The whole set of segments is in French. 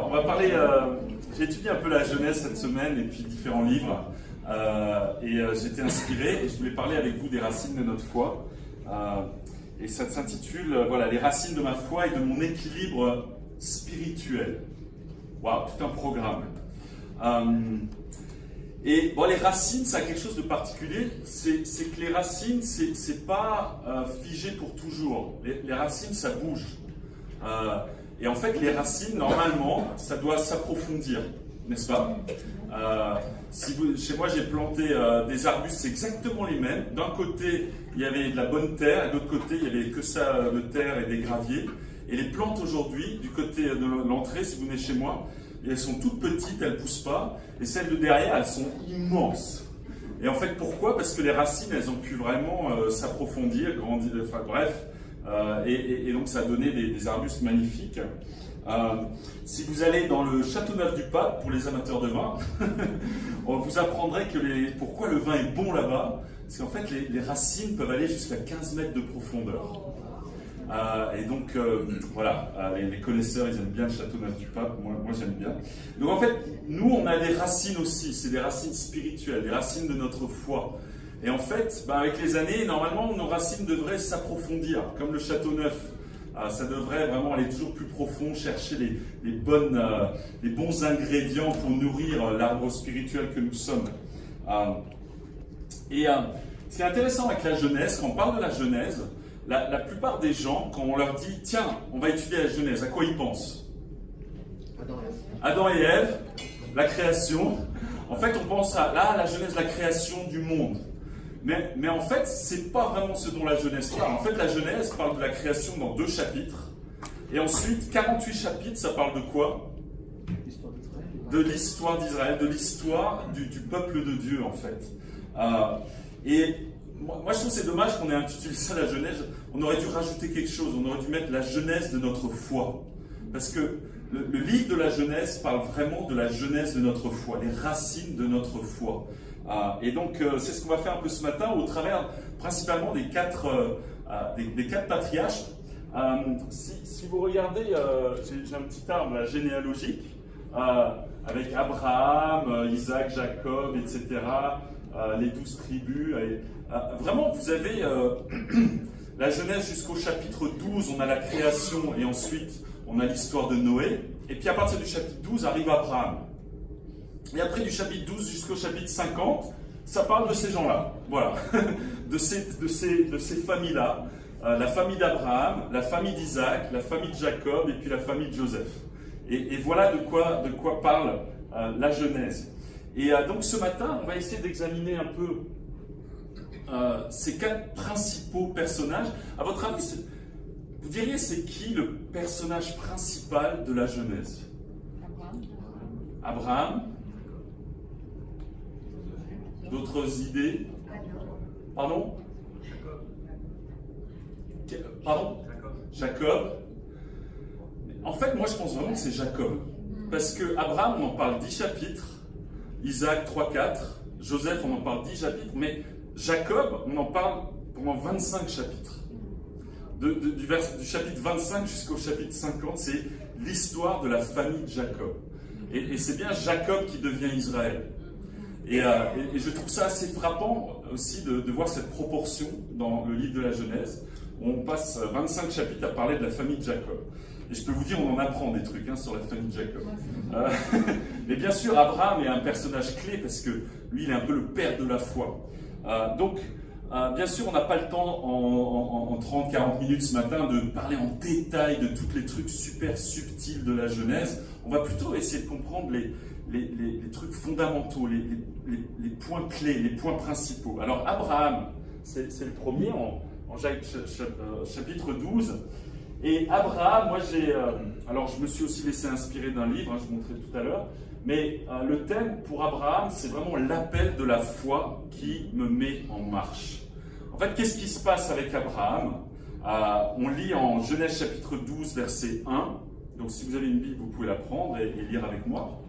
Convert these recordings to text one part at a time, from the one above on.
on va parler. J'ai étudié un peu la Genèse cette semaine et puis différents livres. J'ai été inspiré et je voulais parler avec vous des racines de notre foi. Et ça s'intitule voilà, les racines de ma foi et de mon équilibre spirituel. Waouh, tout un programme. Et bon, les racines, ça a quelque chose de particulier. C'est que les racines, c'est pas figé pour toujours. Les racines, ça bouge. Et en fait, les racines, normalement, ça doit s'approfondir, n'est-ce pas? Chez moi, j'ai planté des arbustes, c'est exactement les mêmes. D'un côté, il y avait de la bonne terre, et de l'autre côté, il n'y avait que ça de terre et des graviers. Et les plantes aujourd'hui, du côté de l'entrée, si vous venez chez moi, elles sont toutes petites, elles ne poussent pas. Et celles de derrière, elles sont immenses. Et en fait, pourquoi? Parce que les racines, elles ont pu vraiment s'approfondir, grandir, enfin bref. Et donc, ça a donné des arbustes magnifiques. Si vous allez dans le Châteauneuf-du-Pape, pour les amateurs de vin, on vous apprendrait pourquoi le vin est bon là-bas. Parce qu'en fait, les racines peuvent aller jusqu'à 15 mètres de profondeur. Et donc, voilà, les connaisseurs, ils aiment bien le Châteauneuf-du-Pape, moi j'aime bien. Donc en fait, nous, on a des racines aussi, c'est des racines spirituelles, des racines de notre foi. Et en fait, avec les années, normalement, nos racines devraient s'approfondir, comme le Châteauneuf. Ça devrait vraiment aller toujours plus profond, chercher les bons ingrédients pour nourrir l'arbre spirituel que nous sommes. Ce qui est intéressant avec la Genèse, quand on parle de la Genèse, la plupart des gens, quand on leur dit « Tiens, on va étudier la Genèse », à quoi ils pensent? Adam et Ève, la création. En fait, on pense à la Genèse, la création du monde. Mais en fait, c'est pas vraiment ce dont la Genèse parle. En fait, la Genèse parle de la création dans 2 chapitres. Et ensuite, 48 chapitres, ça parle de quoi? De l'histoire d'Israël, de l'histoire du peuple de Dieu, en fait. Et moi, je trouve que c'est dommage qu'on ait intitulé ça la Genèse. On aurait dû rajouter quelque chose. On aurait dû mettre la Genèse de notre foi. Parce que le livre de la Genèse parle vraiment de la Genèse de notre foi, les racines de notre foi. Et donc, c'est ce qu'on va faire un peu ce matin au travers principalement des 4 patriarches. Si vous regardez, j'ai un petit arbre là, généalogique avec Abraham, Isaac, Jacob, etc., les 12 tribus. Vraiment, vous avez la Genèse jusqu'au chapitre 12, on a la création et ensuite on a l'histoire de Noé. Et puis à partir du chapitre 12 arrive Abraham. Et après, du chapitre 12 jusqu'au chapitre 50, ça parle de ces gens-là. Voilà. de ces familles-là. La famille d'Abraham, la famille d'Isaac, la famille de Jacob et puis la famille de Joseph. Et voilà de quoi parle la Genèse. Et donc ce matin, on va essayer d'examiner un peu ces 4 principaux personnages. À votre avis, vous diriez c'est qui le personnage principal de la Genèse? Abraham. D'autres idées? Pardon? Pardon? Jacob. En fait, moi je pense vraiment que c'est Jacob. Parce que Abraham, on en parle 10 chapitres. Isaac, 3-4. Joseph, on en parle 10 chapitres. Mais Jacob, on en parle pendant 25 chapitres. Du chapitre 25 jusqu'au chapitre 50, c'est l'histoire de la famille de Jacob. Et c'est bien Jacob qui devient Israël. Et je trouve ça assez frappant aussi de voir cette proportion dans le livre de la Genèse, où on passe 25 chapitres à parler de la famille de Jacob. Et je peux vous dire, on en apprend des trucs sur la famille de Jacob. Mais bien sûr, Abraham est un personnage clé parce que lui, il est un peu le père de la foi. Donc, bien sûr, on n'a pas le temps en 30-40 minutes ce matin de parler en détail de tous les trucs super subtils de la Genèse. On va plutôt essayer de comprendre les trucs fondamentaux, les points clés, les points principaux. Alors, Abraham, c'est le premier en chapitre 12. Et Abraham, moi alors je me suis aussi laissé inspirer d'un livre, je vous montrais tout à l'heure, mais le thème pour Abraham, c'est vraiment l'appel de la foi qui me met en marche. En fait, qu'est-ce qui se passe avec Abraham? On lit en Genèse chapitre 12, verset 1. Donc si vous avez une Bible, vous pouvez la prendre et lire avec moi.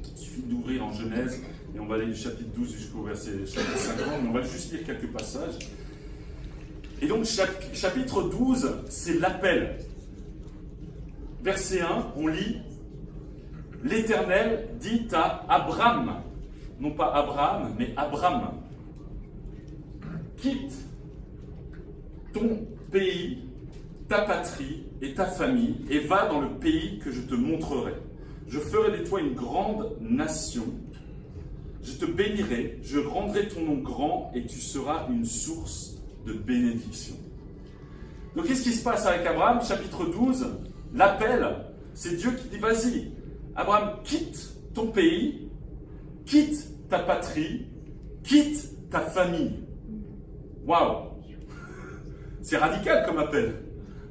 Il suffit d'ouvrir en Genèse et on va aller du chapitre 12 jusqu'au verset chapitre 50, mais on va juste lire quelques passages. Et donc, chapitre 12, c'est l'appel. Verset 1, on lit l'Éternel dit à Abram, non pas Abraham, mais Abram, quitte ton pays, ta patrie et ta famille, et va dans le pays que je te montrerai. Je ferai de toi une grande nation. Je te bénirai, je rendrai ton nom grand, et tu seras une source de bénédiction. Donc qu'est-ce qui se passe avec Abraham? Chapitre 12, l'appel, c'est Dieu qui dit, vas-y, Abraham, quitte ton pays, quitte ta patrie, quitte ta famille. Waouh! C'est radical comme appel.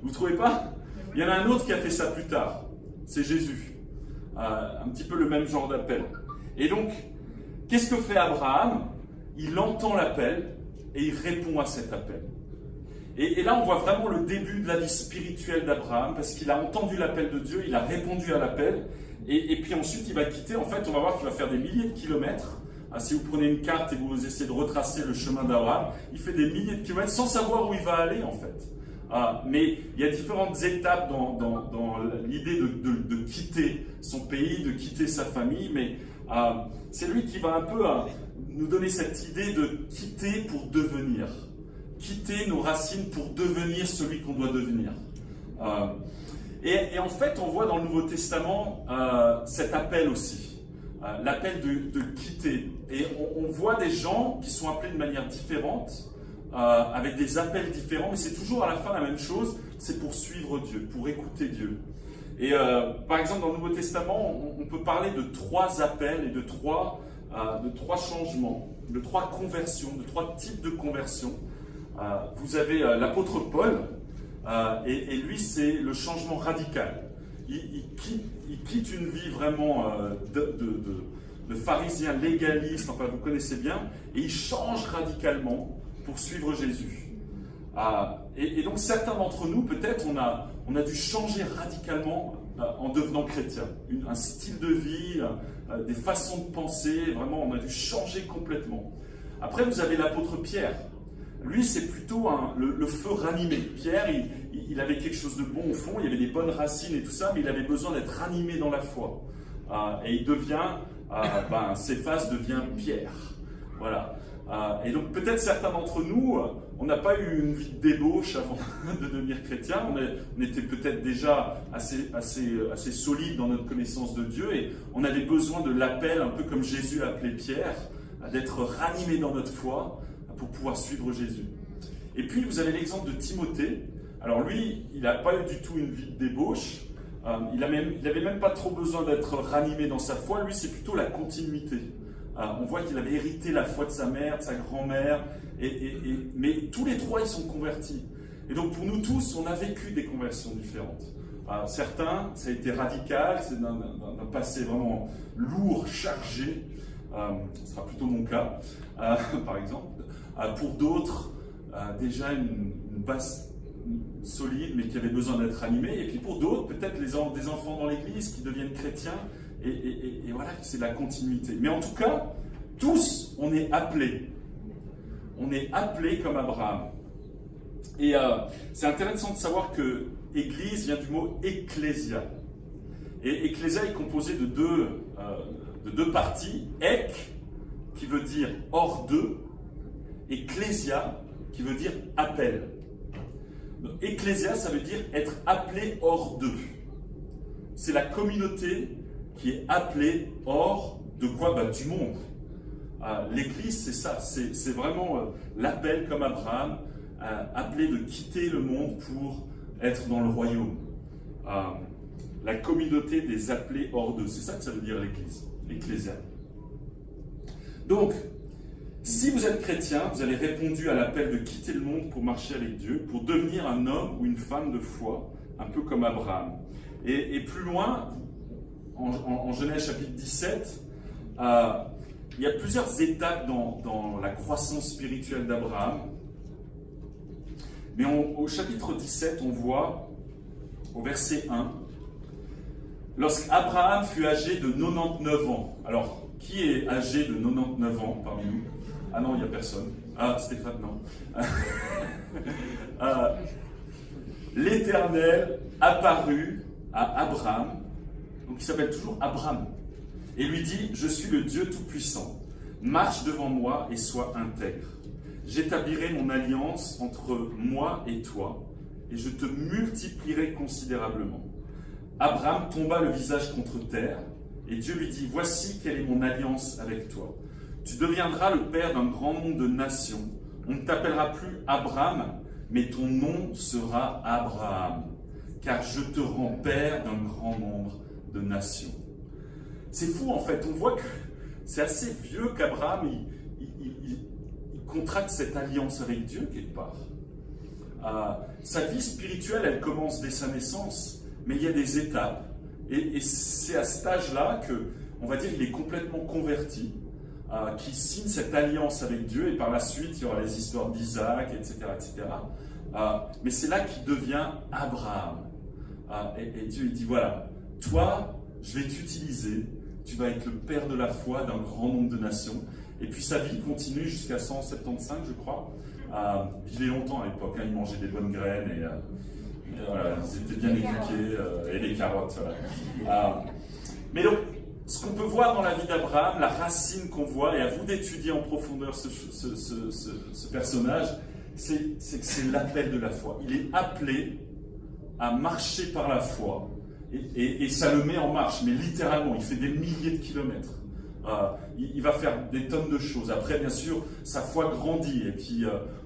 Vous ne trouvez pas? Il y en a un autre qui a fait ça plus tard. C'est Jésus. Un petit peu le même genre d'appel. Et donc, qu'est-ce que fait Abraham? Il entend l'appel et il répond à cet appel. Et là, on voit vraiment le début de la vie spirituelle d'Abraham, parce qu'il a entendu l'appel de Dieu, il a répondu à l'appel, et puis ensuite il va quitter. En fait, on va voir qu'il va faire des milliers de kilomètres. Si vous prenez une carte et vous essayez de retracer le chemin d'Abraham, il fait des milliers de kilomètres sans savoir où il va aller en fait. Mais il y a différentes étapes dans l'idée de quitter son pays, de quitter sa famille, mais c'est lui qui va un peu nous donner cette idée de quitter pour devenir. Quitter nos racines pour devenir celui qu'on doit devenir. Et en fait, on voit dans le Nouveau Testament cet appel aussi. L'appel de quitter. Et on voit des gens qui sont appelés de manière différente, avec des appels différents, mais c'est toujours à la fin la même chose, c'est pour suivre Dieu, pour écouter Dieu. Et par exemple, dans le Nouveau Testament, on peut parler de 3 appels et de trois changements, de 3 conversions, de 3 types de conversions. Vous avez l'apôtre Paul, et lui, c'est le changement radical. Il quitte une vie vraiment de pharisien légaliste, enfin vous connaissez bien, et il change radicalement pour suivre Jésus. Et donc certains d'entre nous, peut-être, on a dû changer radicalement en devenant chrétien. Un style de vie, des façons de penser, vraiment on a dû changer complètement. Après vous avez l'apôtre Pierre. Lui, c'est plutôt le feu ranimé. Pierre, il avait quelque chose de bon au fond, il avait des bonnes racines et tout ça, mais il avait besoin d'être ranimé dans la foi. Et il devient, Céphas devient Pierre. Voilà. Et donc peut-être certains d'entre nous, on n'a pas eu une vie de débauche avant de devenir chrétien. On était peut-être déjà assez solide dans notre connaissance de Dieu, et on avait besoin de l'appel, un peu comme Jésus a appelé Pierre, d'être ranimé dans notre foi, pour pouvoir suivre Jésus. Et puis vous avez l'exemple de Timothée. Alors lui, il n'a pas eu du tout une vie de débauche, il n'avait même pas trop besoin d'être ranimé dans sa foi. Lui, c'est plutôt la continuité. On voit qu'il avait hérité la foi de sa mère, de sa grand-mère, mais tous les 3 ils sont convertis. Et donc pour nous tous, on a vécu des conversions différentes. Certains, ça a été radical, c'est d'un passé vraiment lourd, chargé. Ce sera plutôt mon cas, par exemple. Pour d'autres, déjà une base solide, mais qui avait besoin d'être animée. Et puis pour d'autres, peut-être des enfants dans l'église qui deviennent chrétiens. Et voilà, c'est la continuité. Mais en tout cas, tous, on est appelés. On est appelés comme Abraham. Et c'est intéressant de savoir que Église vient du mot ecclésia. Et ecclésia est composé de deux parties. Ek, qui veut dire hors d'eux, et Ecclésia, qui veut dire appel. Donc, Ecclésia, ça veut dire être appelé hors d'eux. C'est la communauté qui est appelée hors de quoi? Du monde. L'Église, c'est ça. C'est vraiment l'appel comme Abraham, appelé de quitter le monde pour être dans le royaume. La communauté des appelés hors d'eux. C'est ça que ça veut dire l'Église, l'Ecclésia. Donc, si vous êtes chrétien, vous avez répondu à l'appel de quitter le monde pour marcher avec Dieu, pour devenir un homme ou une femme de foi, un peu comme Abraham. Et plus loin, en Genèse chapitre 17, il y a plusieurs étapes dans la croissance spirituelle d'Abraham. Mais au chapitre 17, on voit, au verset 1, lorsqu'Abraham fut âgé de 99 ans. Alors, qui est âgé de 99 ans parmi nous? Ah non, il n'y a personne. Ah, Stéphane, non. L'Éternel apparut à Abraham Donc il s'appelle toujours Abram. Et lui dit, je suis le Dieu Tout-Puissant. Marche devant moi et sois intègre. J'établirai mon alliance entre moi et toi, et je te multiplierai considérablement. Abram tomba le visage contre terre, et Dieu lui dit, voici quelle est mon alliance avec toi. Tu deviendras le père d'un grand nombre de nations. On ne t'appellera plus Abram, mais ton nom sera Abraham, car je te rends père d'un grand nombre de nations. C'est fou en fait, on voit que c'est assez vieux qu'Abraham il contracte cette alliance avec Dieu quelque part. Sa vie spirituelle, elle commence dès sa naissance, mais il y a des étapes, et c'est à cet âge-là que, on va dire, il est complètement converti, qu'il signe cette alliance avec Dieu, et par la suite, il y aura les histoires d'Isaac, etc., etc. Mais c'est là qu'il devient Abraham. Et Dieu lui dit, voilà, toi, je vais t'utiliser, tu vas être le père de la foi d'un grand nombre de nations. Et puis sa vie continue jusqu'à 175, je crois. Il vivait longtemps à l'époque, il mangeait des bonnes graines, et voilà, ils étaient bien éduqués, et des carottes. Voilà. Mais donc, ce qu'on peut voir dans la vie d'Abraham, la racine qu'on voit, et à vous d'étudier en profondeur ce personnage, c'est que c'est l'appel de la foi. Il est appelé à marcher par la foi, et ça le met en marche, mais littéralement, il fait des milliers de kilomètres. Il va faire des tonnes de choses. Après, bien sûr, sa foi grandit, et puis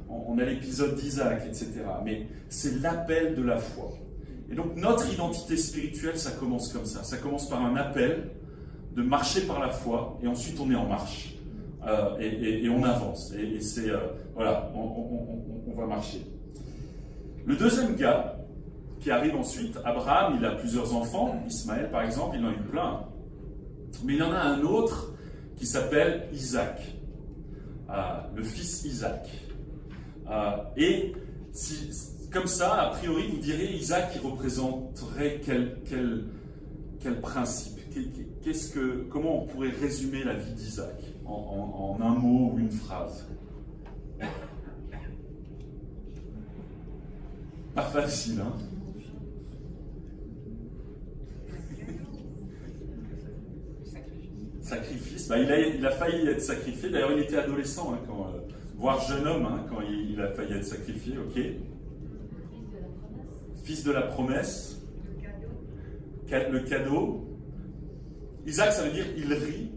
on a l'épisode d'Isaac, etc. Mais c'est l'appel de la foi. Et donc, notre identité spirituelle, ça commence comme ça. Ça commence par un appel de marcher par la foi, et ensuite on est en marche. Et on avance. Et c'est, voilà, on va marcher. Le deuxième gars qui arrive ensuite, Abraham, il a plusieurs enfants. Ismaël, par exemple, il en a eu plein. Mais il y en a un autre qui s'appelle Isaac, le fils Isaac. Et comme ça, a priori, vous direz, Isaac, il représenterait quel principe? Comment on pourrait résumer la vie d'Isaac en un mot ou une phrase? Pas facile, hein? Sacrifice. Il a failli être sacrifié. D'ailleurs, il était adolescent, voire jeune homme, quand il a failli être sacrifié. Ok. Fils de la promesse. Le cadeau. Isaac, ça veut dire il rit.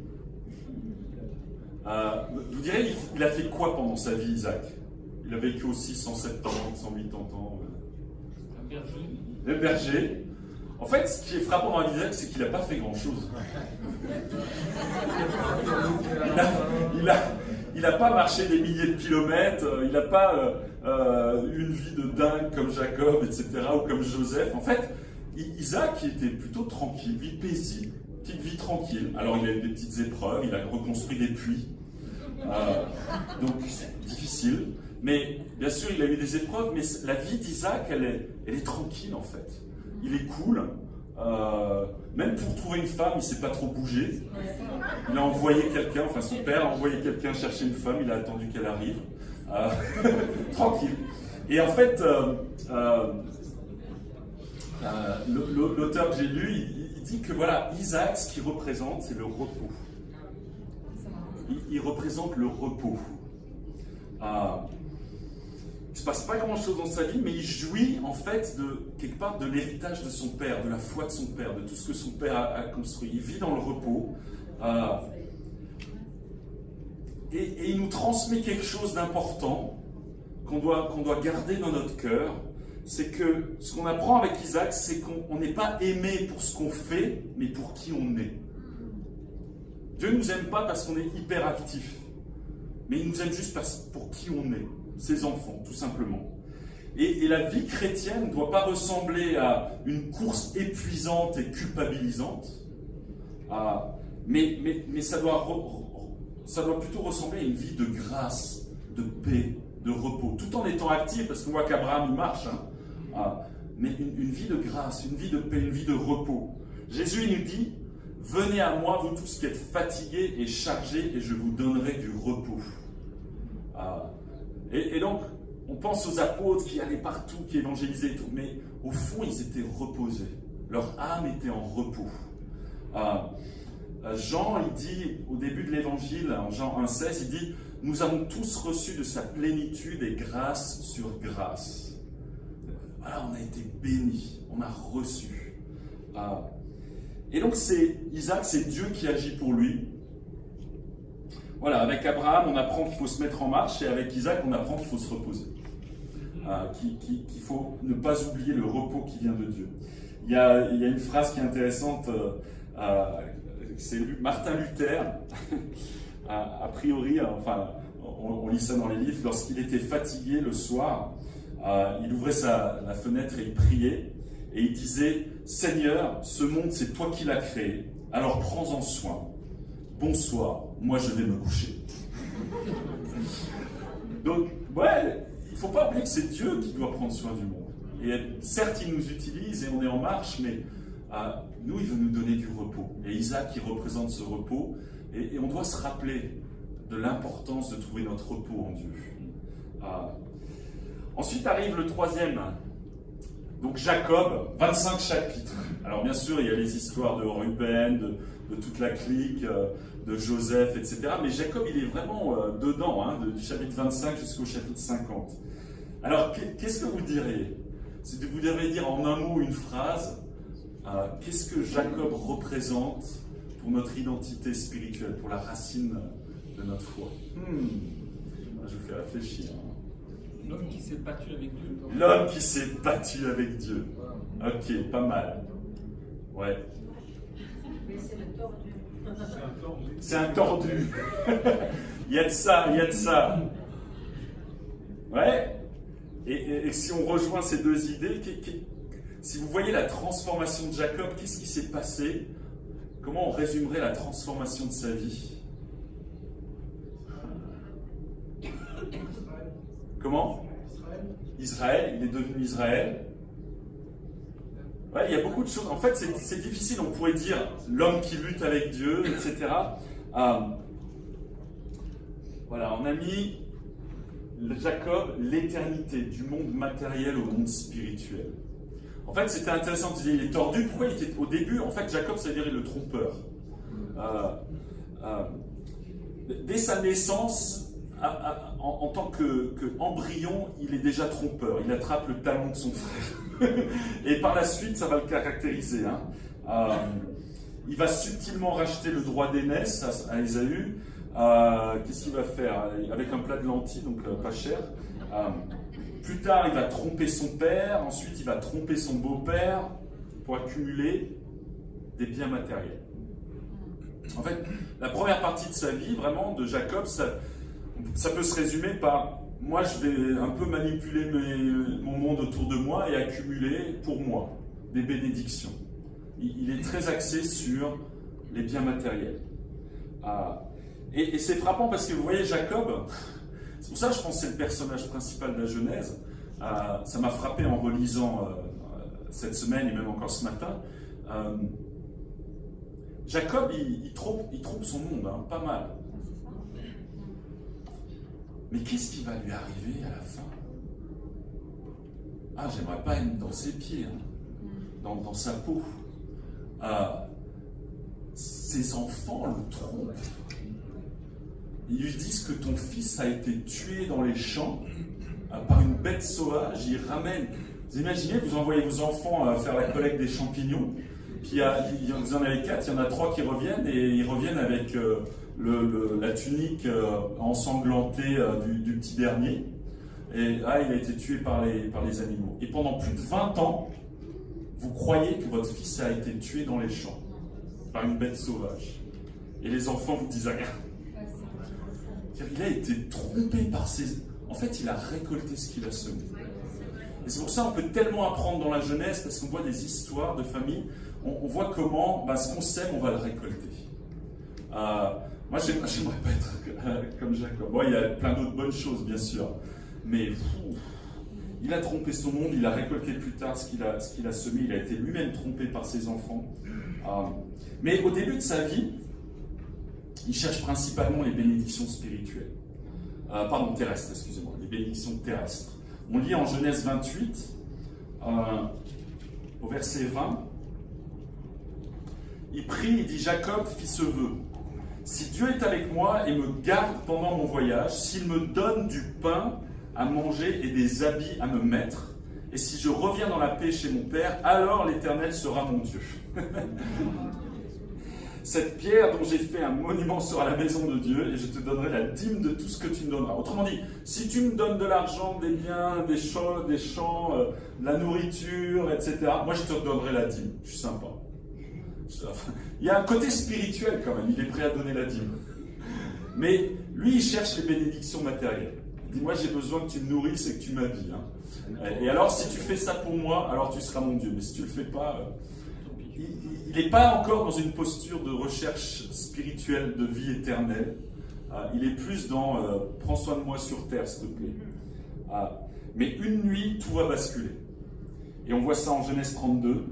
Vous direz, il a fait quoi pendant sa vie, Isaac? Il a vécu aussi 170 ans, 180 ans. Le berger. En fait, ce qui est frappant dans Isaac, c'est qu'il n'a pas fait grand-chose. Il n'a pas marché des milliers de kilomètres, il n'a pas une vie de dingue comme Jacob, etc., ou comme Joseph. En fait, Isaac, il était plutôt tranquille, vie paisible, petite vie tranquille. Alors, il a eu des petites épreuves, il a reconstruit des puits, donc c'est difficile. Mais bien sûr, il a eu des épreuves, mais la vie d'Isaac, elle est tranquille, en fait. Il est cool. Même pour trouver une femme, il ne s'est pas trop bougé. Il a envoyé quelqu'un, enfin son père a envoyé quelqu'un chercher une femme, il a attendu qu'elle arrive. Tranquille. Et en fait, l'auteur que j'ai lu, il dit que voilà, Isaac, ce qu'il représente, c'est le repos. Il représente le repos. Il ne se passe pas grand-chose dans sa vie, mais il jouit en fait quelque part de l'héritage de son père, de la foi de son père, de tout ce que son père a construit. Il vit dans le repos. Et il nous transmet quelque chose d'important qu'on doit garder dans notre cœur. C'est que ce qu'on apprend avec Isaac, c'est qu'on n'est pas aimé pour ce qu'on fait, mais pour qui on est. Dieu ne nous aime pas parce qu'on est hyperactif, mais il nous aime juste pour qui on est. Ses enfants, tout simplement. Et la vie chrétienne ne doit pas ressembler à une course épuisante et culpabilisante, mais ça doit plutôt ressembler à une vie de grâce, de paix, de repos, tout en étant actif, parce qu'on voit qu'Abraham il marche, mais une vie de grâce, une vie de paix, une vie de repos. Jésus il nous dit, venez à moi, vous tous qui êtes fatigués et chargés, et je vous donnerai du repos. Et donc, on pense aux apôtres qui allaient partout, qui évangélisaient et tout, mais au fond, ils étaient reposés. Leur âme était en repos. Jean, il dit, au début de l'évangile, en Jean 1,16, il dit « Nous avons tous reçu de sa plénitude et grâce sur grâce. » Voilà, on a été bénis, on a reçu. Et donc, Isaac, c'est Dieu qui agit pour lui. Voilà, avec Abraham, on apprend qu'il faut se mettre en marche, et avec Isaac, on apprend qu'il faut se reposer. Qu'il faut ne pas oublier le repos qui vient de Dieu. Il y a une phrase qui est intéressante, c'est Martin Luther, a priori, enfin, on lit ça dans les livres, lorsqu'il était fatigué le soir, il ouvrait la fenêtre et il priait, et il disait « Seigneur, ce monde, c'est toi qui l'as créé, alors prends-en soin. Bonsoir, moi je vais me coucher. » Donc, ouais, il ne faut pas oublier que c'est Dieu qui doit prendre soin du monde. Et certes, il nous utilise et on est en marche, mais nous, il veut nous donner du repos. Et Isaac, il représente ce repos. Et on doit se rappeler de l'importance de trouver notre repos en Dieu. Ensuite arrive le troisième. Donc Jacob, 25 chapitres. Alors bien sûr, il y a les histoires de Ruben, de toute la clique, de Joseph, etc. Mais Jacob, il est vraiment dedans, hein, du chapitre 25 jusqu'au chapitre 50. Alors, qu'est-ce que vous diriez? Si vous deviez dire en un mot une phrase, qu'est-ce que Jacob représente pour notre identité spirituelle, pour la racine de notre foi? Je vous fais réfléchir. L'homme qui s'est battu avec Dieu. L'homme qui s'est battu avec Dieu. Ok, pas mal. Ouais. Mais c'est le tordu. C'est un tordu. Il y a de ça, il y a de ça. Ouais. Et si on rejoint ces deux idées, si vous voyez la transformation de Jacob, qu'est-ce qui s'est passé? Comment on résumerait la transformation de sa vie? Comment? Israël, il est devenu Israël. Ouais, il y a beaucoup de choses. En fait, c'est difficile. On pourrait dire l'homme qui lutte avec Dieu, etc. Voilà, on a mis Jacob l'éternité, du monde matériel au monde spirituel. En fait, c'était intéressant de dire, il est tordu. Pourquoi il était au début? En fait, Jacob, ça veut dire le trompeur. Dès sa naissance, en tant qu'embryon, il est déjà trompeur. Il attrape le talon de son frère. Et par la suite, ça va le caractériser. Il va subtilement racheter le droit d'aînesse à Ésaü. Qu'est-ce qu'il va faire? Avec un plat de lentilles, donc pas cher. Plus tard, il va tromper son père. Ensuite, il va tromper son beau-père pour accumuler des biens matériels. En fait, la première partie de sa vie, vraiment, de Jacob, ça peut se résumer par moi, je vais un peu manipuler mon monde autour de moi et accumuler pour moi des bénédictions. Il est très axé sur les biens matériels. Et c'est frappant parce que vous voyez, Jacob, c'est pour ça que je pense que c'est le personnage principal de la Genèse. Ça m'a frappé en relisant cette semaine et même encore ce matin. Jacob, il trompe son monde, hein, pas mal. Mais qu'est-ce qui va lui arriver à la fin? J'aimerais pas être dans ses pieds, hein, dans sa peau. Ses enfants le trompent. Ils lui disent que ton fils a été tué dans les champs par une bête sauvage. Ils ramènent. Vous imaginez, vous envoyez vos enfants faire la collecte des champignons, puis vous en avez 4, il y en a 3 qui reviennent, et ils reviennent avec la tunique ensanglantée du petit dernier. Et il a été tué par les animaux. Et pendant plus de 20 ans, vous croyez que votre fils a été tué dans les champs par une bête sauvage. Et les enfants vous disent rien. Il a été trompé par ses... En fait, il a récolté ce qu'il a semé. Et c'est pour ça qu'on peut tellement apprendre dans la Genèse, parce qu'on voit des histoires de famille, on voit comment ce qu'on sème, on va le récolter. Moi, j'aimerais pas être comme Jacob. Bon, il y a plein d'autres bonnes choses, bien sûr. Mais il a trompé son monde, il a récolté plus tard ce qu'il a semé, il a été lui-même trompé par ses enfants. Mais au début de sa vie, il cherche principalement les bénédictions spirituelles. Terrestres, excusez-moi, les bénédictions terrestres. On lit en Genèse 28, au verset 20, il prie, il dit « Jacob fit ce vœu. Si Dieu est avec moi et me garde pendant mon voyage, s'il me donne du pain à manger et des habits à me mettre, et si je reviens dans la paix chez mon Père, alors l'Éternel sera mon Dieu. » Cette pierre dont j'ai fait un monument sera la maison de Dieu et je te donnerai la dîme de tout ce que tu me donneras. Autrement dit, si tu me donnes de l'argent, des biens, des champs, de la nourriture, etc., moi je te donnerai la dîme. Je suis sympa. Il y a un côté spirituel quand même, il est prêt à donner la dîme. Mais lui, il cherche les bénédictions matérielles. Il dit, moi j'ai besoin que tu me nourrisses et que tu m'habilles. Et alors si tu fais ça pour moi, alors tu seras mon Dieu. Mais si tu ne le fais pas... il n'est pas encore dans une posture de recherche spirituelle de vie éternelle. Il est plus dans prends soin de moi sur terre, s'il te plaît. Mais une nuit, tout va basculer. Et on voit ça en Genèse 32.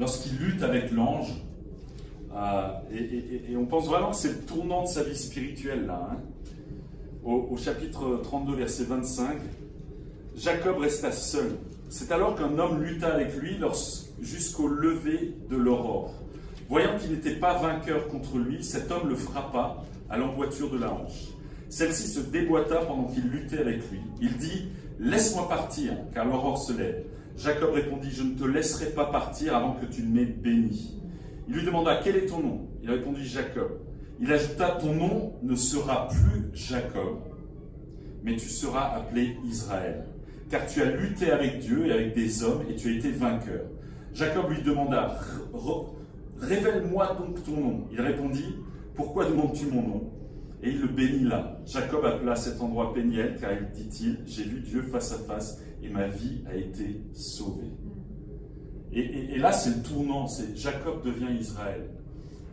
Lorsqu'il lutte avec l'ange, et on pense vraiment que c'est le tournant de sa vie spirituelle là. Hein. Au chapitre 32, verset 25, Jacob resta seul. C'est alors qu'un homme lutta avec lui jusqu'au lever de l'aurore. Voyant qu'il n'était pas vainqueur contre lui, cet homme le frappa à l'emboîture de la hanche. Celle-ci se déboîta pendant qu'il luttait avec lui. Il dit « Laisse-moi partir, car l'aurore se lève. » Jacob répondit « Je ne te laisserai pas partir avant que tu ne m'aies béni. » Il lui demanda « Quel est ton nom ?» Il répondit « Jacob. » Il ajouta « Ton nom ne sera plus Jacob, mais tu seras appelé Israël. Car tu as lutté avec Dieu et avec des hommes, et tu as été vainqueur. » Jacob lui demanda « Révèle-moi donc ton nom. » Il répondit « Pourquoi demandes-tu mon nom ?» Et il le bénit là. Jacob appela cet endroit Péniel, car il dit-il « J'ai vu Dieu face à face, et ma vie a été sauvée. » Et là, c'est le tournant, c'est Jacob devient Israël.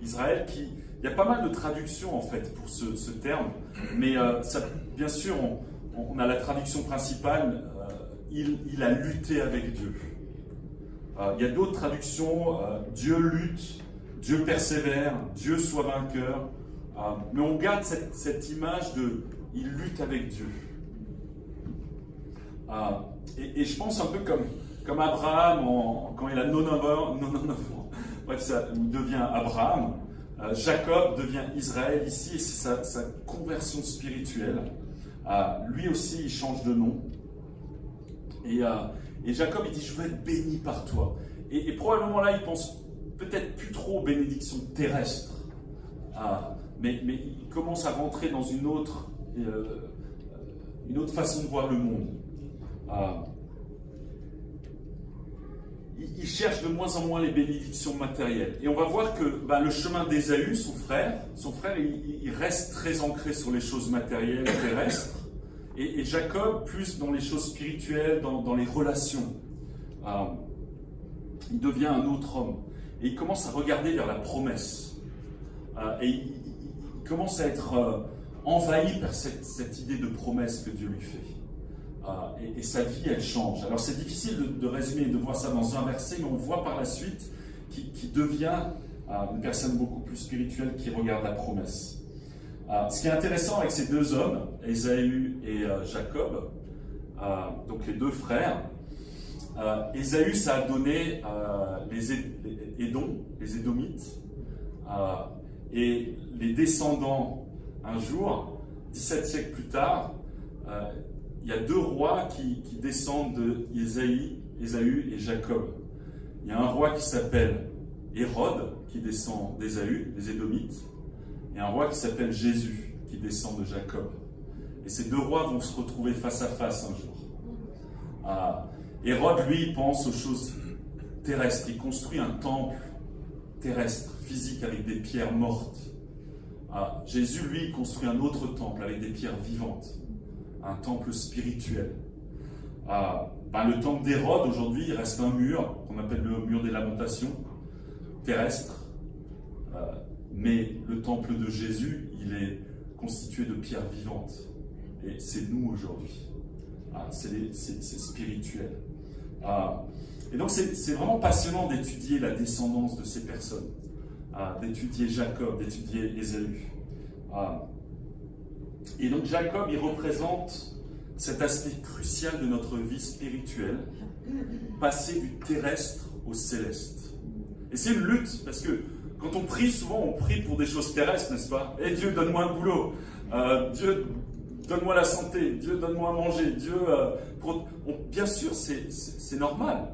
Israël qui... Il y a pas mal de traductions en fait pour ce terme, mais ça, bien sûr, on a la traduction principale, il a lutté avec Dieu. Il y a d'autres traductions, Dieu lutte, Dieu persévère, Dieu soit vainqueur, mais on garde cette image de il lutte avec Dieu. Et je pense un peu comme Abraham, quand il a 99 ans, bref, ça devient Abraham. Jacob devient Israël ici, et c'est sa conversion spirituelle. Lui aussi, il change de nom. Et Jacob, il dit, je veux être béni par toi. Et probablement là, il pense peut-être plus trop aux bénédictions terrestres. Mais il commence à rentrer dans une autre façon de voir le monde. Il cherche de moins en moins les bénédictions matérielles. Et on va voir que le chemin d'Ésaü, son frère, il reste très ancré sur les choses matérielles, terrestres. Et Jacob, plus dans les choses spirituelles, dans les relations. Il devient un autre homme. Et il commence à regarder vers la promesse. Et il commence à être envahi par cette idée de promesse que Dieu lui fait. Et sa vie, elle change. Alors c'est difficile de résumer et de voir ça dans un verset, mais on voit par la suite qu'il devient une personne beaucoup plus spirituelle qui regarde la promesse. Ce qui est intéressant avec ces deux hommes, Ésaü et Jacob, donc les deux frères, Ésaü, ça a donné les Édomites, et les descendants, un jour, 17 siècles plus tard, il y a deux rois qui descendent d'Ésaü et Jacob. Il y a un roi qui s'appelle Hérode, qui descend d'Ésaü, des Édomites, et un roi qui s'appelle Jésus, qui descend de Jacob. Et ces deux rois vont se retrouver face à face un jour. Hérode, lui, pense aux choses terrestres. Il construit un temple terrestre, physique, avec des pierres mortes. Jésus, lui, construit un autre temple avec des pierres vivantes. Un temple spirituel. Le temple d'Hérode, aujourd'hui, il reste un mur, qu'on appelle le mur des lamentations, terrestre. Mais le temple de Jésus, il est constitué de pierres vivantes. Et c'est nous aujourd'hui. C'est spirituel. Et donc c'est vraiment passionnant d'étudier la descendance de ces personnes. D'étudier Jacob, d'étudier Ésaü. Et donc Jacob, il représente cet aspect crucial de notre vie spirituelle, passer du terrestre au céleste. Et c'est une lutte, parce que quand on prie, souvent on prie pour des choses terrestres, n'est-ce pas? Eh Dieu, donne-moi un boulot. Dieu, donne-moi la santé. Dieu, donne-moi à manger. Dieu, bien sûr, c'est normal.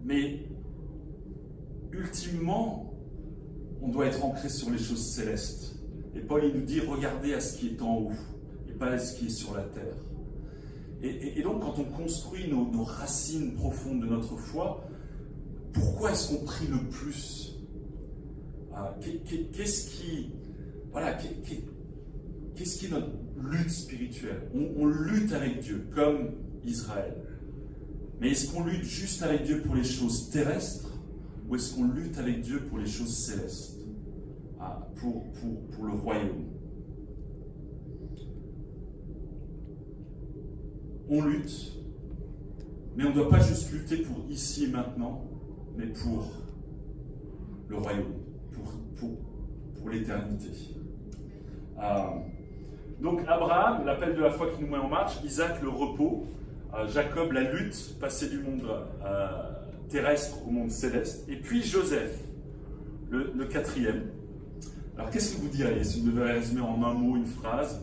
Mais ultimement, on doit être ancré sur les choses célestes. Et Paul, il nous dit, regardez à ce qui est en haut, et pas à ce qui est sur la terre. Et donc, quand on construit nos racines profondes de notre foi, pourquoi est-ce qu'on prie le plus? Qu'est-ce qui est notre lutte spirituelle? On lutte avec Dieu, comme Israël. Mais est-ce qu'on lutte juste avec Dieu pour les choses terrestres, ou est-ce qu'on lutte avec Dieu pour les choses célestes, pour le royaume? On lutte, mais on ne doit pas juste lutter pour ici et maintenant, mais pour le royaume, pour l'éternité. Donc Abraham, l'appel de la foi qui nous met en marche, Isaac, le repos, Jacob, la lutte, passer du monde terrestre au monde céleste, et puis Joseph, le quatrième. Alors qu'est-ce que vous diriez, si vous devez résumer en un mot, une phrase,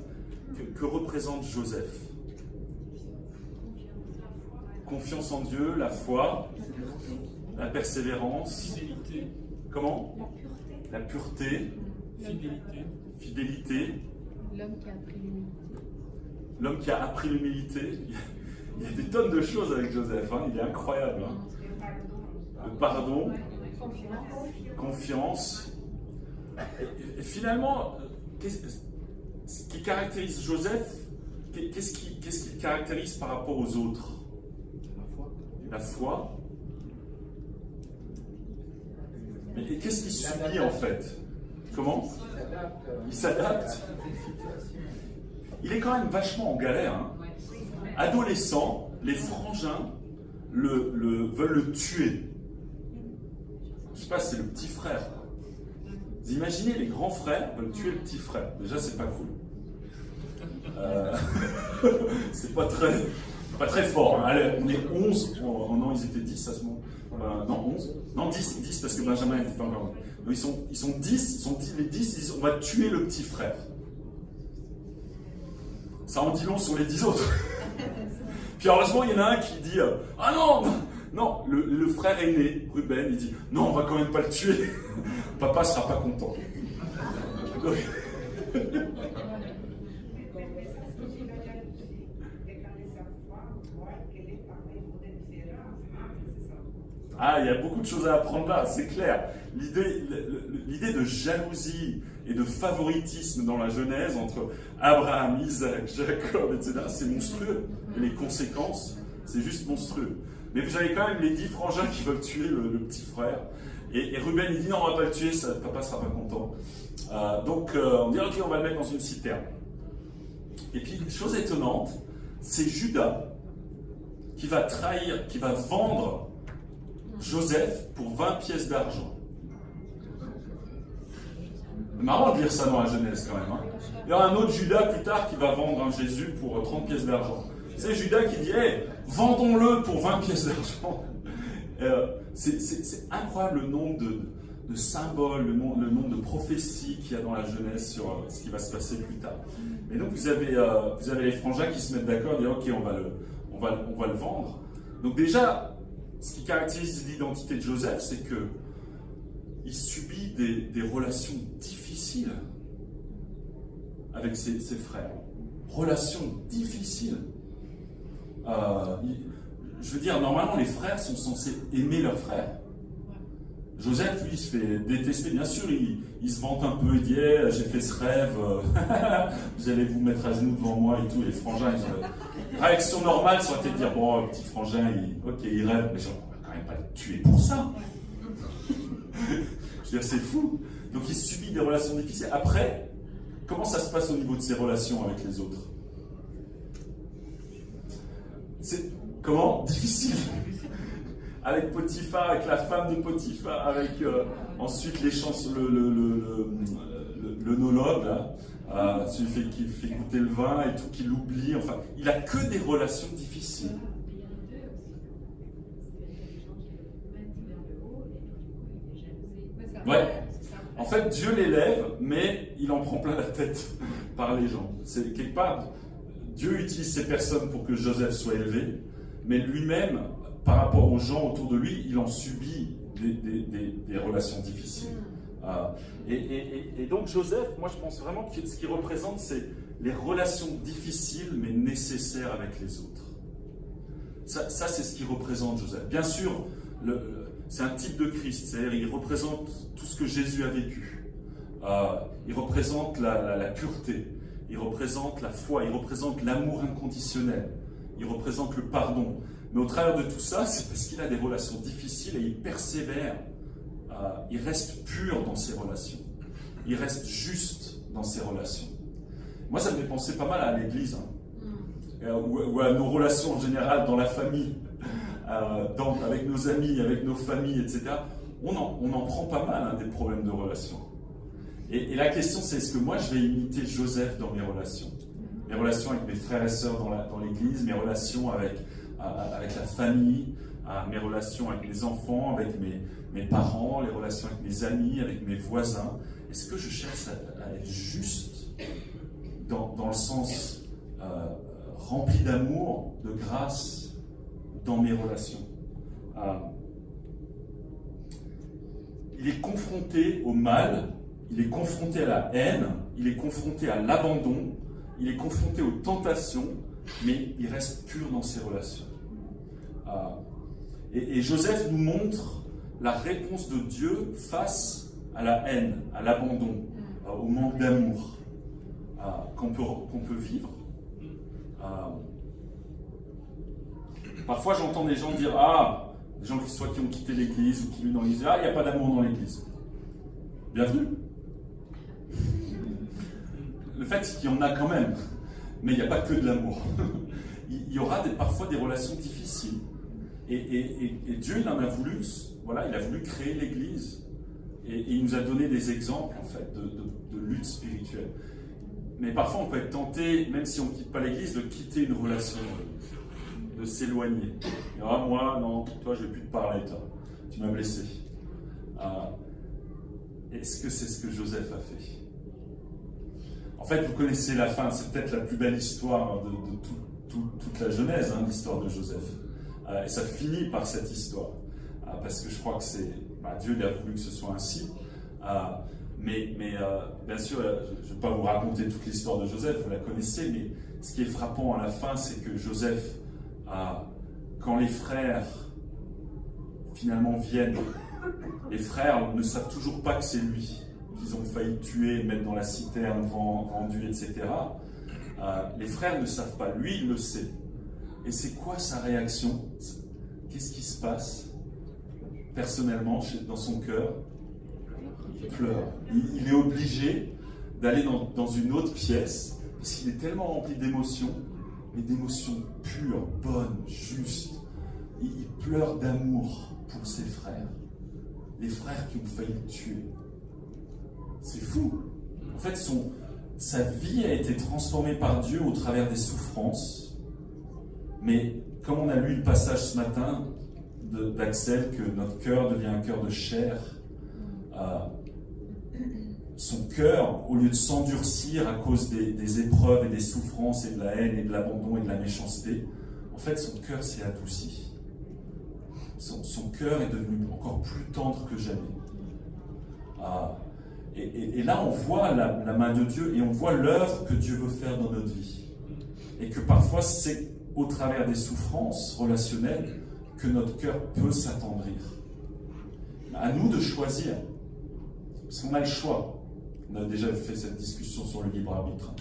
que représente Joseph? Confiance en Dieu, la foi, la persévérance. Fidélité. Comment? La pureté. Fidélité. L'homme qui a appris l'humilité. L'homme qui a appris l'humilité. Il y a des tonnes de choses avec Joseph, hein. Il est incroyable. Hein. Le pardon, confiance. Et finalement, ce qui caractérise Joseph, qu'est-ce qui caractérise par rapport aux autres? La foi. Mais qu'est-ce qu'il subit en fait? Comment? Il s'adapte. Il est quand même vachement en galère. Hein. Adolescent, les frangins veulent le tuer. Je sais pas, c'est le petit frère. Vous imaginez, les grands frères veulent tuer le petit frère. Déjà, c'est pas cool. C'est pas très fort. Hein. Allez, on est 11. Oh, non, ils étaient 10 à ce moment. Non, 11. Non, 10 parce que Benjamin n'était pas encore. Donc, ils sont 10. Les 10, ils disent on va tuer le petit frère. Ça en dit long sur les 10 autres. Puis heureusement, il y en a un qui dit ah non, le frère aîné, Ruben, il dit non, on va quand même pas le tuer. Papa sera pas content. Donc, ah, il y a beaucoup de choses à apprendre là, c'est clair. L'idée de jalousie et de favoritisme dans la Genèse entre Abraham, Isaac, Jacob, etc., c'est monstrueux. Et les conséquences, c'est juste monstrueux. Mais vous avez quand même les 10 frangins qui veulent tuer le petit frère. Et Ruben, il dit non, on va pas le tuer, papa sera pas content. Donc on dit ok, on va le mettre dans une citerne. Et puis, chose étonnante, c'est Judas qui va trahir, qui va vendre Joseph pour 20 pièces d'argent. C'est marrant de lire ça dans la Genèse quand même. Hein. Il y aura un autre Judas plus tard qui va vendre un Jésus pour 30 pièces d'argent. C'est Judas qui dit hey, vendons-le pour 20 pièces d'argent. C'est incroyable le nombre de symboles, le nombre de prophéties qu'il y a dans la Genèse sur ce qui va se passer plus tard. Mais donc vous avez les frangins qui se mettent d'accord et disent ok, on va le vendre. Donc déjà, ce qui caractérise l'identité de Joseph, c'est qu'il subit des relations difficiles avec ses frères. Relations difficiles. Je veux dire, normalement, les frères sont censés aimer leurs frères. Joseph, lui, il se fait détester. Bien sûr, il se vante un peu, il dit hey, j'ai fait ce rêve, vous allez vous mettre à genoux devant moi et tout. Et les frangins, ils ont... Réaction normale, ça aurait été de dire bon, le petit frangin, il rêve, mais genre, on va quand même pas le tuer pour ça. Je veux dire, c'est fou. Donc, il subit des relations difficiles. Après, comment ça se passe au niveau de ses relations avec les autres? C'est comment? Difficile. Avec Potiphar, avec la femme de Potiphar, avec ensuite les chansons, le nologue, là, celui qui fait goûter le vin et tout, qui l'oublie. Enfin, il a que des relations difficiles. Ouais. En fait, Dieu l'élève, mais il en prend plein la tête par les gens. C'est quelque part, Dieu utilise ces personnes pour que Joseph soit élevé, mais lui-même, par rapport aux gens autour de lui, il en subit des relations difficiles. Et donc Joseph, moi je pense vraiment que ce qu'il représente, c'est les relations difficiles mais nécessaires avec les autres. Ça c'est ce qu'il représente, Joseph. Bien sûr, c'est un type de Christ, c'est-à-dire il représente tout ce que Jésus a vécu. Il représente la pureté, il représente la foi, il représente l'amour inconditionnel, il représente le pardon. Mais au travers de tout ça, c'est parce qu'il a des relations difficiles et il persévère. Il reste pur dans ses relations. Il reste juste dans ses relations. Moi, ça me fait penser pas mal à l'église, ou à nos relations en général dans la famille, avec nos amis, avec nos familles, etc. On en prend pas mal des problèmes de relations. Et la question, c'est est-ce que moi, je vais imiter Joseph dans mes relations? Mes relations avec mes frères et sœurs dans l'église, mes relations avec la famille, mes relations avec mes enfants, avec mes parents, les relations avec mes amis, avec mes voisins. Est-ce que je cherche à être juste dans le sens rempli d'amour, de grâce dans mes relations? Il est confronté au mal, il est confronté à la haine, il est confronté à l'abandon, il est confronté aux tentations, mais il reste pur dans ses relations. Et Joseph nous montre la réponse de Dieu face à la haine, à l'abandon, au manque d'amour qu'on peut vivre. Parfois j'entends des gens dire des gens qui ont quitté l'église ou qui vivent dans l'église, il n'y a pas d'amour dans l'église. Bienvenue. Le fait c'est qu'il y en a quand même, mais il n'y a pas que de l'amour. Il y aura parfois des relations difficiles. Et Dieu, il en a voulu, il a voulu créer l'Église. Et il nous a donné des exemples, en fait, de lutte spirituelle. Mais parfois, on peut être tenté, même si on ne quitte pas l'Église, de quitter une relation, de s'éloigner. Et moi, non, toi, je ne vais plus te parler, toi. Tu m'as blessé. Est-ce que c'est ce que Joseph a fait? En fait, vous connaissez la fin, c'est peut-être la plus belle histoire de toute la Genèse, l'histoire de Joseph. Et ça finit par cette histoire, parce que je crois que Dieu a voulu que ce soit ainsi. Mais bien sûr, je ne vais pas vous raconter toute l'histoire de Joseph, vous la connaissez, mais ce qui est frappant à la fin, c'est que Joseph, quand les frères finalement viennent, les frères ne savent toujours pas que c'est lui qu'ils ont failli tuer, mettre dans la citerne, vendu, etc. Les frères ne savent pas, lui il le sait. Et c'est quoi sa réaction? Qu'est-ce qui se passe personnellement dans son cœur? Il pleure. Il est obligé d'aller dans une autre pièce parce qu'il est tellement rempli d'émotions, mais d'émotions pures, bonnes, justes. Il pleure d'amour pour ses frères, les frères qui ont failli le tuer. C'est fou. En fait, sa vie a été transformée par Dieu au travers des souffrances. Mais comme on a lu le passage ce matin d'Axel, que notre cœur devient un cœur de chair, son cœur, au lieu de s'endurcir à cause des épreuves et des souffrances et de la haine et de l'abandon et de la méchanceté, en fait son cœur s'est adouci. Son cœur est devenu encore plus tendre que jamais. Et là on voit la main de Dieu et on voit l'œuvre que Dieu veut faire dans notre vie. Et que parfois c'est au travers des souffrances relationnelles que notre cœur peut s'attendrir. À nous de choisir, parce qu'on a le choix. On a déjà fait cette discussion sur le libre arbitre.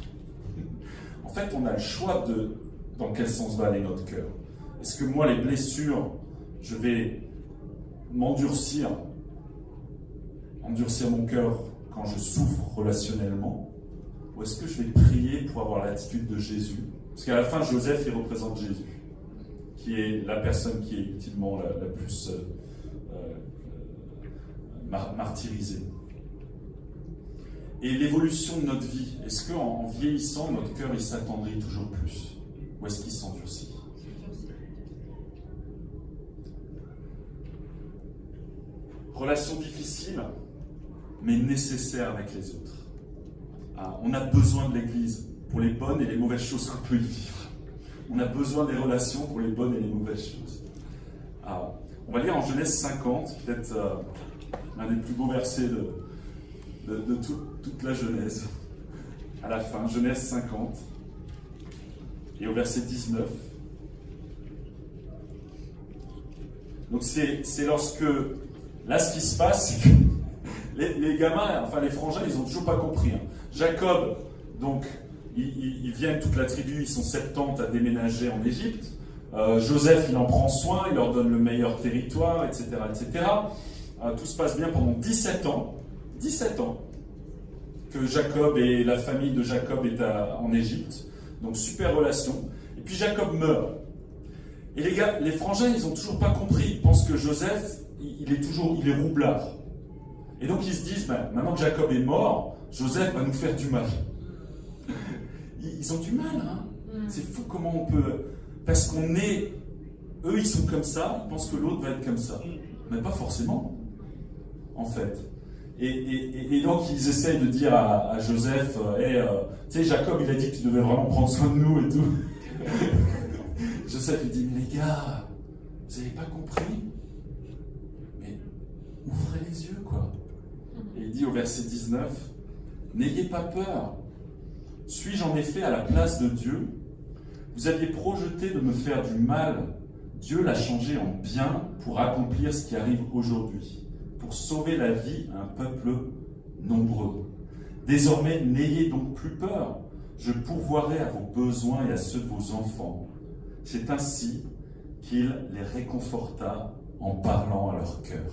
En fait, on a le choix dans quel sens va aller notre cœur. Est-ce que moi, les blessures, je vais m'endurcir mon cœur quand je souffre relationnellement, ou est-ce que je vais prier pour avoir l'attitude de Jésus? Parce qu'à la fin, Joseph, il représente Jésus, qui est la personne qui est ultimement la plus martyrisée. Et l'évolution de notre vie, est-ce qu'en vieillissant, notre cœur, il s'attendrit toujours plus? Ou est-ce qu'il s'endurcit? Relation difficile, mais nécessaire avec les autres. On a besoin de l'Église pour les bonnes et les mauvaises choses qu'on peut y vivre. On a besoin des relations pour les bonnes et les mauvaises choses. On va lire en Genèse 50, peut-être l'un des plus beaux versets de toute la Genèse. À la fin, Genèse 50, et au verset 19. Donc c'est lorsque, là ce qui se passe, c'est que les gamins, enfin les frangins, ils n'ont toujours pas compris. Jacob, donc, ils viennent, toute la tribu, ils sont 70 à déménager en Égypte. Joseph, il en prend soin, il leur donne le meilleur territoire, etc. etc. Tout se passe bien pendant 17 ans. 17 ans que Jacob et la famille de Jacob est en Égypte. Donc super relation. Et puis Jacob meurt. Et les frangins, ils n'ont toujours pas compris. Ils pensent que Joseph, il est roublard. Et donc ils se disent, maintenant que Jacob est mort, Joseph va nous faire du mal. Ils ont du mal, hein. C'est fou comment on peut... Parce qu'on est... Eux, ils sont comme ça, ils pensent que l'autre va être comme ça. Mais pas forcément, en fait. Et donc ils essayent de dire à Joseph, tu sais, Jacob, il a dit que tu devais vraiment prendre soin de nous et tout. Joseph, il dit, mais les gars, vous n'avez pas compris? Mais ouvrez les yeux, quoi. Et il dit au verset 19, n'ayez pas peur. Suis-je en effet à la place de Dieu? Vous aviez projeté de me faire du mal. Dieu l'a changé en bien pour accomplir ce qui arrive aujourd'hui, pour sauver la vie à un peuple nombreux. Désormais, n'ayez donc plus peur. Je pourvoirai à vos besoins et à ceux de vos enfants. C'est ainsi qu'il les réconforta en parlant à leur cœur.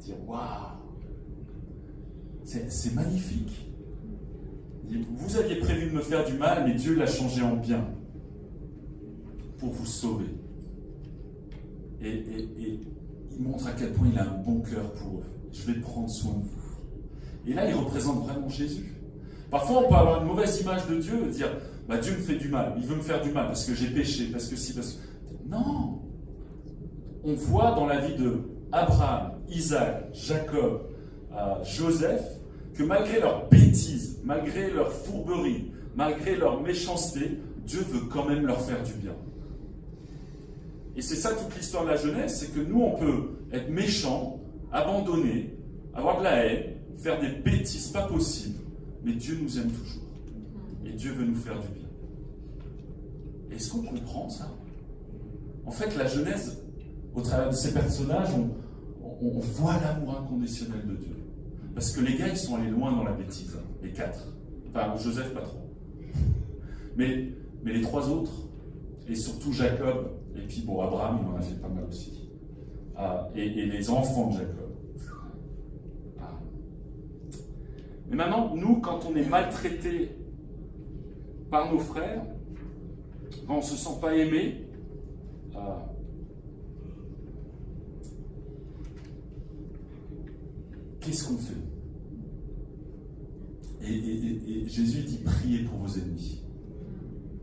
Dire, waouh, c'est magnifique. Vous aviez prévu de me faire du mal, mais Dieu l'a changé en bien pour vous sauver. Et il montre à quel point il a un bon cœur pour eux. Je vais prendre soin de vous. Et là, il représente vraiment Jésus. Parfois, on peut avoir une mauvaise image de Dieu, dire Dieu me fait du mal, il veut me faire du mal parce que j'ai péché, parce que si, parce que. Non! On voit dans la vie de Abraham, Isaac, Jacob, Joseph, que malgré leurs bêtises, malgré leur fourberie, malgré leur méchanceté, Dieu veut quand même leur faire du bien. Et c'est ça toute l'histoire de la Genèse, c'est que nous on peut être méchants, abandonnés, avoir de la haine, faire des bêtises pas possibles, mais Dieu nous aime toujours. Et Dieu veut nous faire du bien. Est-ce qu'on comprend ça? En fait, la Genèse, au travers de ces personnages, on voit l'amour inconditionnel de Dieu. Parce que les gars, ils sont allés loin dans la bêtise, hein, les 4. Enfin, Joseph, pas trop. Mais les 3 autres, et surtout Jacob, et puis Abraham, il en a fait pas mal aussi. Et les enfants de Jacob. Mais maintenant, nous, quand on est maltraité par nos frères, quand on ne se sent pas aimé, qu'est-ce qu'on fait? Et Jésus dit, priez pour vos ennemis.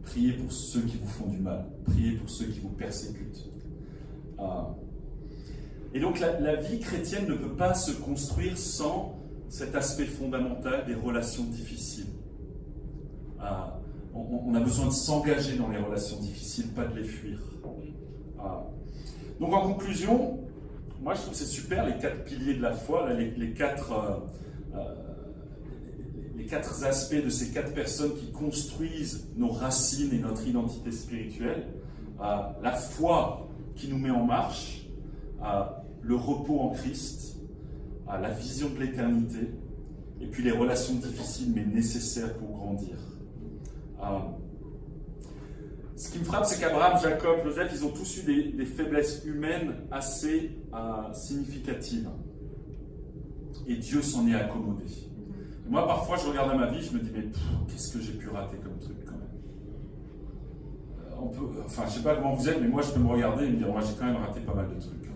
Priez pour ceux qui vous font du mal. Priez pour ceux qui vous persécutent. Et donc la vie chrétienne ne peut pas se construire sans cet aspect fondamental des relations difficiles. On a besoin de s'engager dans les relations difficiles, pas de les fuir. Donc en conclusion, moi je trouve que c'est super les 4 piliers de la foi, là, les 4 aspects de ces 4 personnes qui construisent nos racines et notre identité spirituelle. La foi qui nous met en marche, le repos en Christ, la vision de l'éternité, et puis les relations difficiles mais nécessaires pour grandir. Ce qui me frappe, c'est qu'Abraham, Jacob, Joseph, ils ont tous eu des faiblesses humaines assez significatives. Et Dieu s'en est accommodé. Et moi, parfois, je regarde à ma vie, je me dis, mais qu'est-ce que j'ai pu rater comme truc quand même. Je ne sais pas comment vous êtes, mais moi, je peux me regarder et me dire, moi, j'ai quand même raté pas mal de trucs.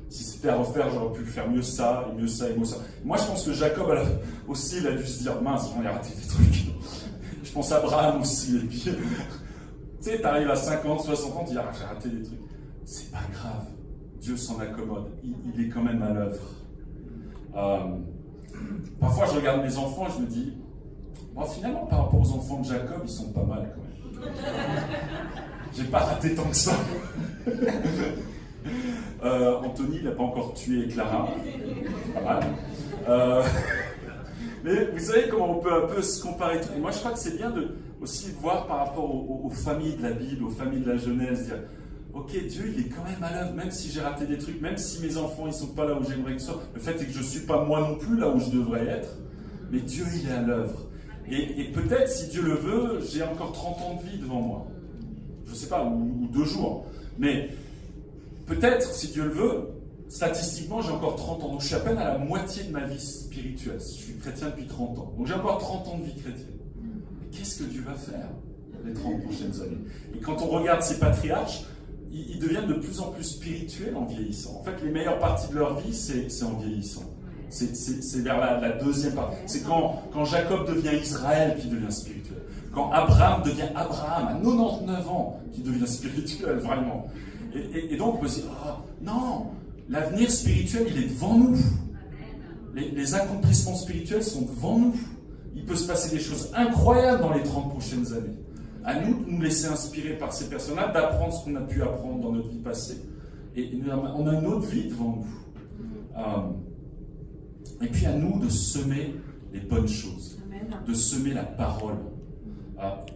Si c'était à refaire, j'aurais pu faire mieux ça, et mieux ça, et mieux ça. Moi, je pense que Jacob aussi, il a dû se dire, mince, j'en ai raté des trucs. Je pense à Abraham aussi. Et puis, tu sais, t'arrives à 50, 60 ans, tu dis, j'ai raté des trucs. C'est pas grave. Dieu s'en accommode. Il est quand même à l'œuvre. Parfois, je regarde mes enfants et je me dis, bon, finalement, par rapport aux enfants de Jacob, ils sont pas mal quand même. J'ai pas raté tant que ça. Anthony, il n'a pas encore tué Clara. Pas mal. Mais vous savez comment on peut un peu se comparer. Et moi, je crois que c'est bien de aussi voir par rapport aux familles de la Bible, aux familles de la Genèse, dire ok, Dieu, il est quand même à l'œuvre, même si j'ai raté des trucs, même si mes enfants, ils sont pas là où j'aimerais qu'ils soient. Le fait est que je ne suis pas moi non plus là où je devrais être, mais Dieu, il est à l'œuvre. Et peut-être, si Dieu le veut, j'ai encore 30 ans de vie devant moi. Je ne sais pas, ou 2 jours. Mais peut-être, si Dieu le veut, statistiquement, j'ai encore 30 ans. Donc je suis à peine à la moitié de ma vie spirituelle. Je suis chrétien depuis 30 ans. Donc j'ai encore 30 ans de vie chrétienne. Mais qu'est-ce que Dieu va faire les 30 prochaines années? Et quand on regarde ces patriarches, ils deviennent de plus en plus spirituels en vieillissant. En fait, les meilleures parties de leur vie, c'est en vieillissant. C'est vers la deuxième partie. C'est quand Jacob devient Israël qui devient spirituel. Quand Abraham devient Abraham à 99 ans qui devient spirituel, vraiment. Et donc, on peut se dire, oh, non, l'avenir spirituel, il est devant nous. Les accomplissements spirituels sont devant nous. Il peut se passer des choses incroyables dans les 30 prochaines années. À nous de nous laisser inspirer par ces personnes-là, d'apprendre ce qu'on a pu apprendre dans notre vie passée. Et on a une autre vie devant nous. Et puis à nous de semer les bonnes choses, de semer la parole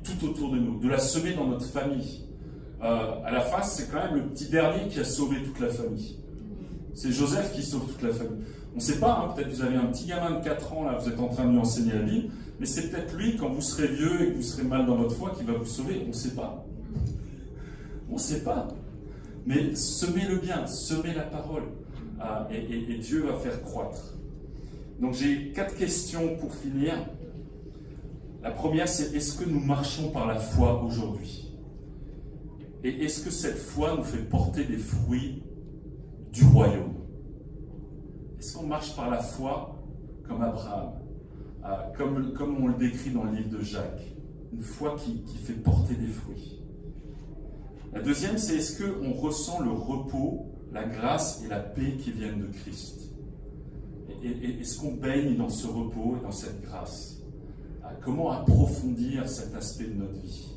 tout autour de nous, de la semer dans notre famille. À la fin, c'est quand même le petit dernier qui a sauvé toute la famille. C'est Joseph qui sauve toute la famille. On ne sait pas, hein, peut-être vous avez un petit gamin de 4 ans, là, vous êtes en train de lui enseigner la Bible, mais c'est peut-être lui, quand vous serez vieux et que vous serez mal dans votre foi, qui va vous sauver. On ne sait pas. On ne sait pas. Mais semez le bien, semez la parole, et Dieu va faire croître. Donc j'ai 4 questions pour finir. La première, c'est est-ce que nous marchons par la foi aujourd'hui? Et est-ce que cette foi nous fait porter des fruits du royaume? Est-ce qu'on marche par la foi comme Abraham, comme on le décrit dans le livre de Jacques? Une foi qui fait porter des fruits. La deuxième, c'est est-ce qu'on ressent le repos, la grâce et la paix qui viennent de Christ? Et est-ce qu'on baigne dans ce repos et dans cette grâce? Comment approfondir cet aspect de notre vie?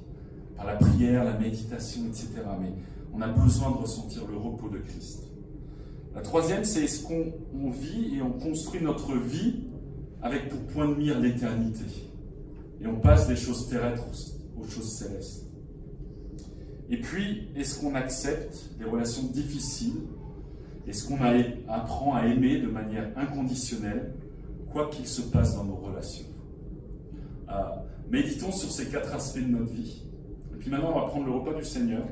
Par la prière, la méditation, etc. Mais on a besoin de ressentir le repos de Christ. La troisième, c'est est-ce qu'on vit et on construit notre vie avec pour point de mire l'éternité? Et on passe des choses terrestres aux choses célestes. Et puis, est-ce qu'on accepte des relations difficiles? Est-ce qu'on apprend à aimer de manière inconditionnelle, quoi qu'il se passe dans nos relations? Méditons sur ces 4 aspects de notre vie. Et puis maintenant, on va prendre le repas du Seigneur.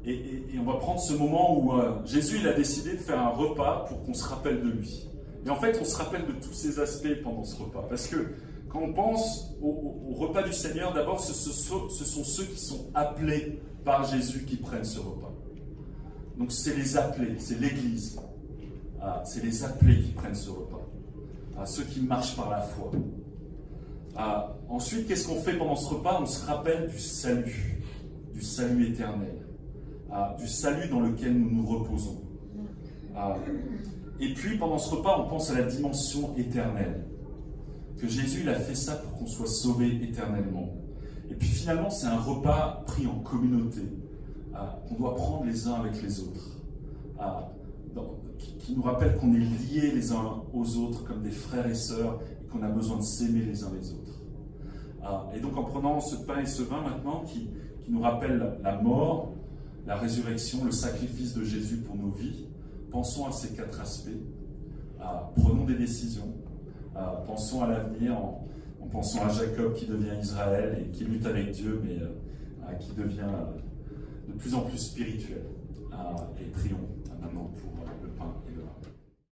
Et on va prendre ce moment où Jésus il a décidé de faire un repas pour qu'on se rappelle de lui. Et en fait, on se rappelle de tous ces aspects pendant ce repas. Parce que quand on pense au repas du Seigneur, d'abord, ce sont ceux qui sont appelés par Jésus qui prennent ce repas. Donc c'est les appelés, c'est l'Église. C'est les appelés qui prennent ce repas. Ceux qui marchent par la foi. Ensuite, qu'est-ce qu'on fait pendant ce repas? On se rappelle du salut éternel, du salut dans lequel nous nous reposons. Et puis, pendant ce repas, on pense à la dimension éternelle. Que Jésus, il a fait ça pour qu'on soit sauvés éternellement. Et puis finalement, c'est un repas pris en communauté, qu'on doit prendre les uns avec les autres. Qui nous rappelle qu'on est liés les uns aux autres comme des frères et sœurs et qu'on a besoin de s'aimer les uns les autres. Et donc en prenant ce pain et ce vin maintenant qui nous rappellent la mort, la résurrection, le sacrifice de Jésus pour nos vies, pensons à ces 4 aspects, prenons des décisions, pensons à l'avenir en pensant à Jacob qui devient Israël et qui lutte avec Dieu mais qui devient de plus en plus spirituel. Et prions maintenant pour le pain et le vin.